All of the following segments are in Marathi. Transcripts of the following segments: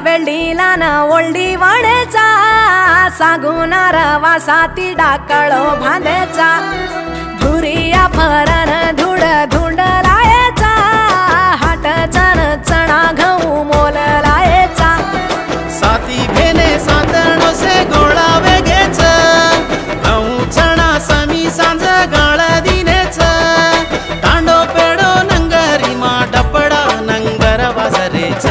वेल्डीलान ओल्डी वाड्याचा सागुनार वासाती डाकळो भांद्याचा धुरिया फरन धुड धुंड लायचा हाट चण चणा गहू मोल लायचा साती भेने सातणो से गोळा वेगेच गहू चणा समी सांज गाळ दिनेच तांडो पेडो नंगरी मा डपडा नंगर वाजरेच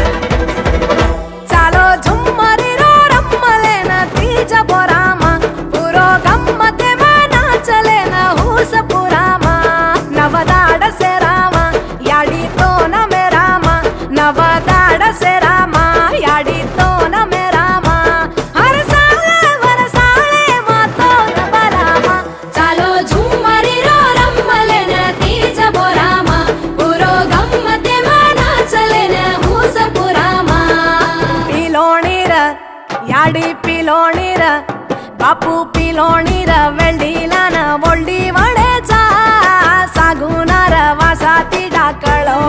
चालो झुम्मरी रो रम्मले न तीज बोरामा पुरो गम्मते में नाचले न हुस पुरामा नवदाड से रामा याडी तो न मे रामा नवदाड से रामा याडी तो न मे रामा हर साले वरसाले मातो न बरामा चालो झुम्मरी रो रम्मले न तीज बोरामा पुरो गम्मते में नाचले न हुस पुरामा पिलोणीर याडी पिलोणीर बापू पिलोणीर वेल्डीलान ओल्डी वाड्याचा सागुनार वासाती डाकळो